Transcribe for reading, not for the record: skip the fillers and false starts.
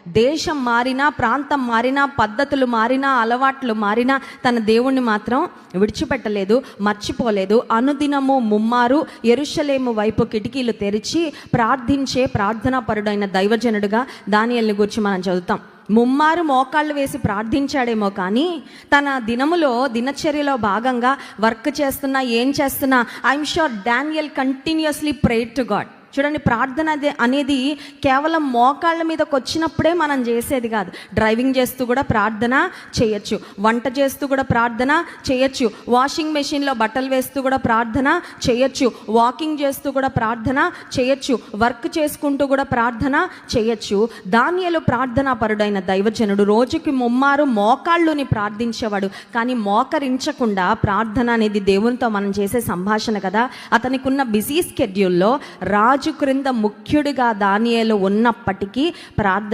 దేశం మారినా, ప్రాంతం మారినా, పద్ధతులు మారినా, అలవాట్లు మారినా తన దేవుణ్ణి మాత్రం విడిచిపెట్టలేదు, మర్చిపోలేదు. అనుదినము ముమ్మారు యెరూషలేము వైపు కిటికీలు తెరిచి ప్రార్థించే ప్రార్థనా పరుడైన దైవజనుడుగా దానియేలుని గురించి మనం చదువుతాం. ముమ్మారు మోకాళ్ళు వేసి ప్రార్థించాడేమో కానీ తన దినచర్యలో భాగంగా వర్క్ చేస్తున్నా, ఏం చేస్తున్నా, I'm sure Daniel continuously prayed to God. చూడండి, ప్రార్థన అనేది కేవలం మోకాళ్ళ మీదకి వచ్చినప్పుడే మనం చేసేది కాదు. డ్రైవింగ్ చేస్తూ కూడా ప్రార్థన చేయొచ్చు, వంట చేస్తూ కూడా ప్రార్థన చేయొచ్చు, వాషింగ్ మెషిన్లో బట్టలు వేస్తూ కూడా ప్రార్థన చేయొచ్చు, వాకింగ్ చేస్తూ కూడా ప్రార్థన చేయొచ్చు, వర్క్ చేసుకుంటూ కూడా ప్రార్థన చేయొచ్చు. దానియేలు ప్రార్థనా పరుడైన దైవజనుడు, రోజుకి ముమ్మారు మోకాళ్ళుని ప్రార్థించేవాడు. కానీ మోకరించకుండా ప్రార్థన అనేది దేవునితో మనం చేసే సంభాషణ కదా. అతనికి ఉన్న బిజీ స్కెడ్యూల్లో రాజు క్రింద ముఖ్యుడిగా దానియేలు ఉన్నప్పటికీ ప్రార్థన